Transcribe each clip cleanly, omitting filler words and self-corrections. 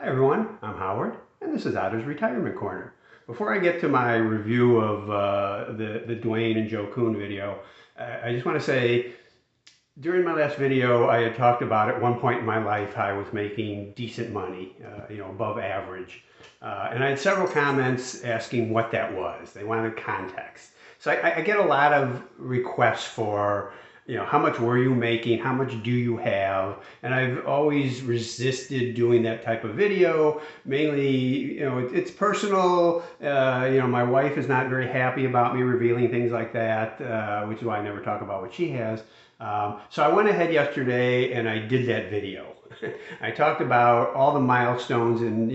Hi everyone, I'm Howard, and this is Otter's Retirement Corner. Before I get to my review of the Dwayne and Joe Kuhn video, I just want to say, during my last video, I had talked about at one point in my life how I was making decent money, above average. And I had several comments asking what that was. They wanted context. So I get a lot of requests for, how much were you making? How much do you have? And I've always resisted doing that type of video. Mainly, it's personal. My wife is not very happy about me revealing things like that, which is why I never talk about what she has. So I went ahead yesterday and I did that video. I talked about all the milestones and,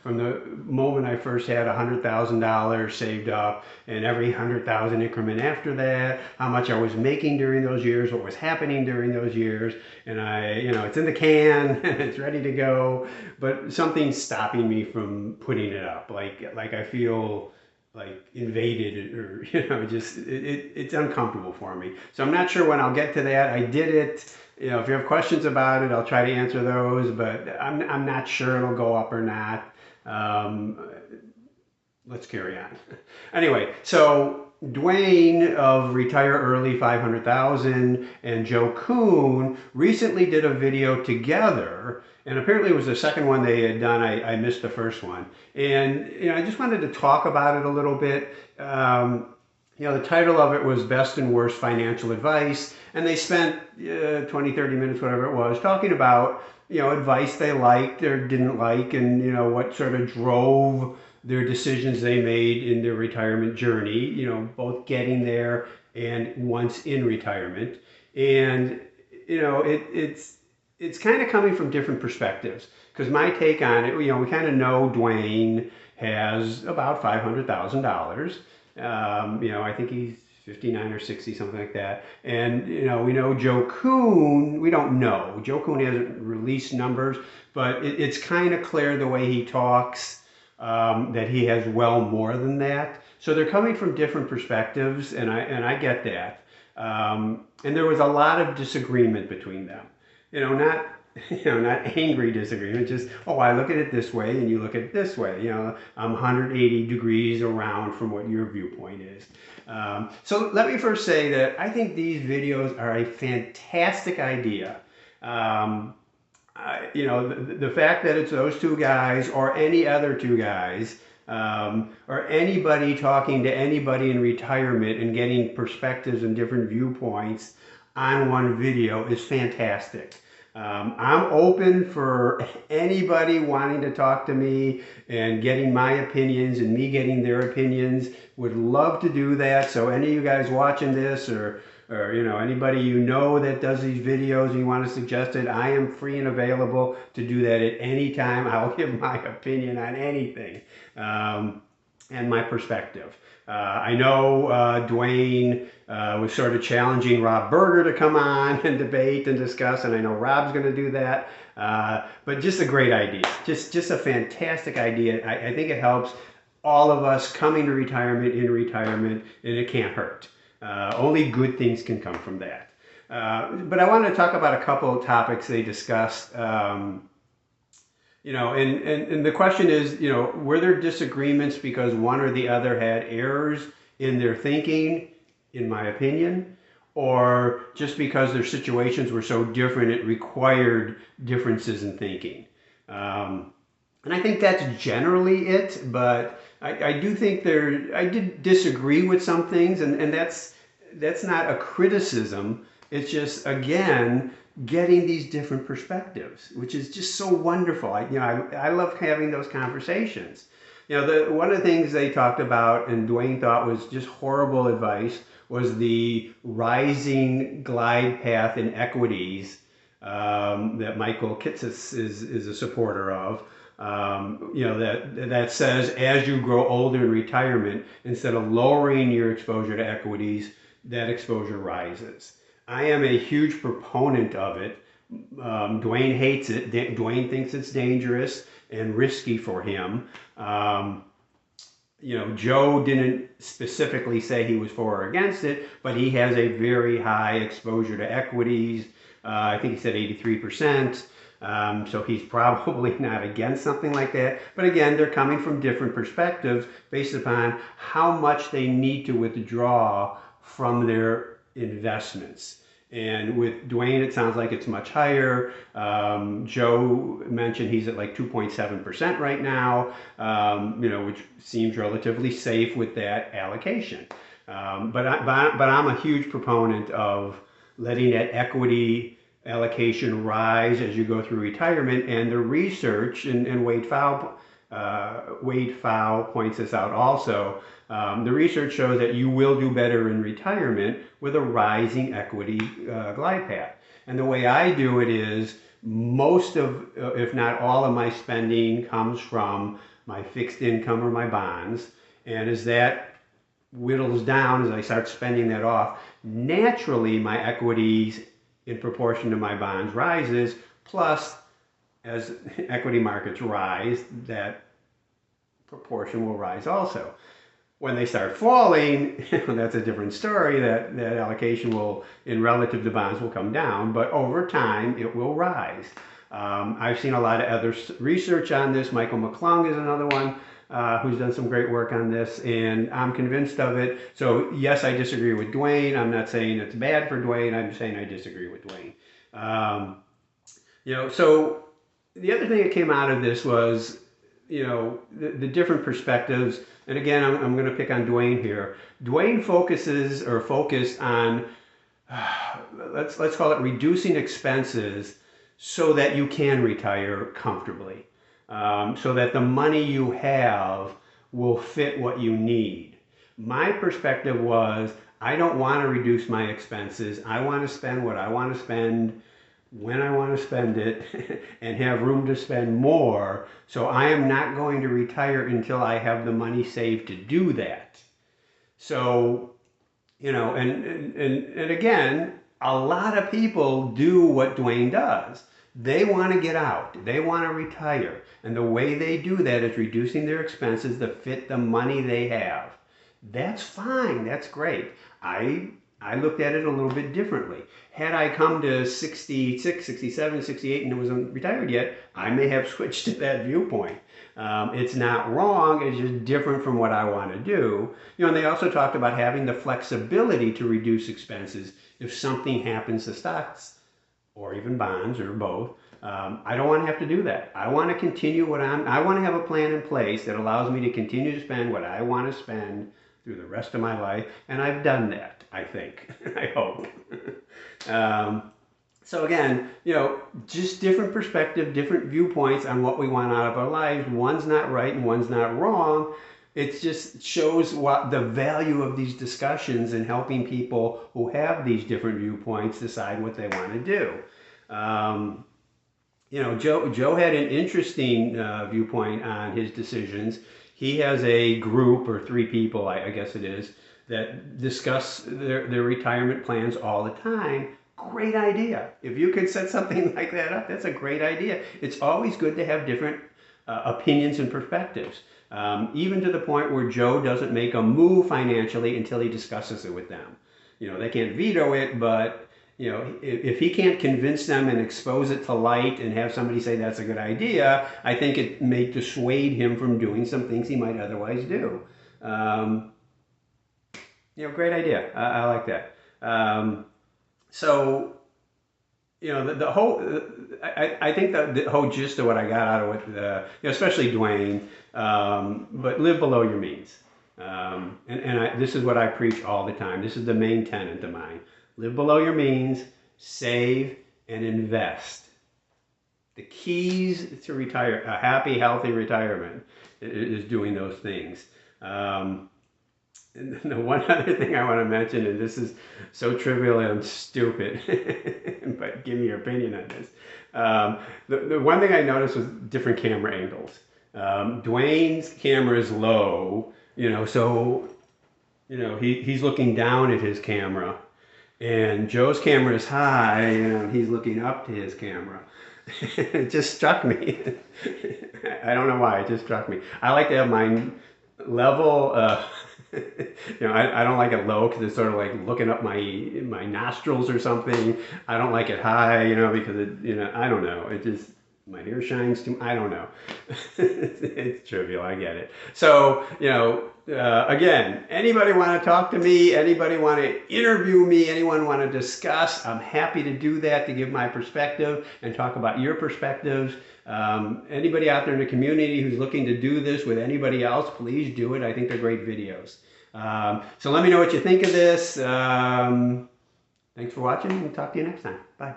from the moment I first had $100,000 saved up and every 100,000 increment after that, how much I was making during those years, what was happening during those years. And it's in the can and it's ready to go, but something's stopping me from putting it up. Like I feel like invaded or it's uncomfortable for me, so I'm not sure when I'll get to that. I did it. If you have questions about it, I'll try to answer those, but I'm not sure it'll go up or not. Let's carry on. Anyway, so Dwayne of Retire Early 500,000 and Joe Kuhn recently did a video together, and apparently it was the second one they had done. I missed the first one. And I just wanted to talk about it a little bit. The title of it was Best and Worst Financial Advice, and they spent 20, 30 minutes, whatever it was, talking about, advice they liked or didn't like, and, what sort of drove their decisions they made in their retirement journey, both getting there and once in retirement. And, it's kind of coming from different perspectives, because my take on it, we kind of know Dwayne has about $500,000. I think he's 59 or 60, something like that. And, we know Joe Kuhn, we don't know. Joe Kuhn hasn't released numbers, but it's kind of clear the way he talks that he has well more than that. So they're coming from different perspectives, and I get that. And there was a lot of disagreement between them. Not not angry disagreement, just, oh, I look at it this way and you look at it this way. I'm 180 degrees around from what your viewpoint is. So let me first say that I think these videos are a fantastic idea. The fact that it's those two guys or any other two guys, or anybody talking to anybody in retirement and getting perspectives and different viewpoints on one video is fantastic. I'm open for anybody wanting to talk to me and getting my opinions and me getting their opinions. Would love to do that. So any of you guys watching this, or anybody that does these videos and you want to suggest it, I am free and available to do that at any time. I'll give my opinion on anything and my perspective. I know Dwayne was sort of challenging Rob Berger to come on and debate and discuss, and I know Rob's going to do that. But just a great idea, just a fantastic idea. I think it helps all of us coming to retirement, in retirement, and it can't hurt. Only good things can come from that. But I want to talk about a couple of topics they discussed. And the question is, were there disagreements because one or the other had errors in their thinking, in my opinion, or just because their situations were so different it required differences in thinking? And I think that's generally it, but I do think I did disagree with some things, and that's not a criticism. It's just, again, getting these different perspectives, which is just so wonderful. I love having those conversations. One of the things they talked about and Dwayne thought was just horrible advice was the rising glide path in equities that Michael Kitces is a supporter of. That says as you grow older in retirement, instead of lowering your exposure to equities, that exposure rises. I am a huge proponent of it. Dwayne hates it. Dwayne thinks it's dangerous and risky for him. Joe didn't specifically say he was for or against it, but he has a very high exposure to equities. I think he said 83%. So he's probably not against something like that. But again, they're coming from different perspectives based upon how much they need to withdraw from their investments. And with Dwayne, it sounds like it's much higher. Joe mentioned he's at like 2.7% right now, which seems relatively safe with that allocation. But I'm a huge proponent of letting that equity allocation rise as you go through retirement. And the research, and Wade Pfau points this out also, the research shows that you will do better in retirement with a rising equity glide path. And the way I do it is most of, if not all of my spending comes from my fixed income or my bonds. And as that whittles down, as I start spending that off, naturally my equities in proportion to my bonds rises, plus as equity markets rise, that proportion will rise also. When they start falling, that's a different story. That allocation will, in relative to bonds, will come down, but over time it will rise. I've seen a lot of other research on this. Michael McClung is another one who's done some great work on this, and I'm convinced of it. So yes, I disagree with Dwayne. I'm not saying it's bad for Dwayne. I'm saying I disagree with Dwayne. So the other thing that came out of this was, the different perspectives. And again, I'm going to pick on Dwayne here. Dwayne focused on, let's call it reducing expenses so that you can retire comfortably, so that the money you have will fit what you need. My perspective was, I don't want to reduce my expenses. I want to spend what I want to spend when I want to spend it and have room to spend more. So I am not going to retire until I have the money saved to do that. So, and again, a lot of people do what Dwayne does. They want to get out. They want to retire. And the way they do that is reducing their expenses to fit the money they have. That's fine. That's great. I looked at it a little bit differently. Had I come to 66, 67, 68 and wasn't retired yet, I may have switched to that viewpoint. It's not wrong, it's just different from what I want to do. And they also talked about having the flexibility to reduce expenses if something happens to stocks or even bonds or both. I don't want to have to do that. I want to continue I want to have a plan in place that allows me to continue to spend what I want to spend through the rest of my life, and I've done that, I think. I hope. So again, just different perspective, different viewpoints on what we want out of our lives. One's not right and one's not wrong. It just shows what the value of these discussions in helping people who have these different viewpoints decide what they want to do. Joe had an interesting viewpoint on his decisions. He has a group, or 3 people, I guess it is, that discuss their retirement plans all the time. Great idea. If you could set something like that up, that's a great idea. It's always good to have different opinions and perspectives, even to the point where Joe doesn't make a move financially until he discusses it with them. They can't veto it, but if he can't convince them and expose it to light and have somebody say that's a good idea, I think it may dissuade him from doing some things he might otherwise do. Great idea. I like that. The whole, I think that the whole gist of what I got out of it, especially Dwayne, but live below your means. This is what I preach all the time. This is the main tenet of mine. Live below your means, save, and invest. The keys to a happy, healthy retirement is doing those things. And the one other thing I want to mention, and this is so trivial and stupid, but give me your opinion on this. The one thing I noticed was different camera angles. Dwayne's camera is low, so he's looking down at his camera. And Joe's camera is high, and he's looking up to his camera. It just struck me. I don't know why, it just struck me. I like to have mine level, I don't like it low because it's sort of like looking up my nostrils or something. I don't like it high, because I don't know. It just, my hair shines too. I don't know. It's trivial. I get it. So, again, anybody want to talk to me? Anybody want to interview me? Anyone want to discuss? I'm happy to do that, to give my perspective and talk about your perspectives. Anybody out there in the community who's looking to do this with anybody else, please do it. I think they're great videos. So let me know what you think of this. Thanks for watching, and talk to you next time. Bye.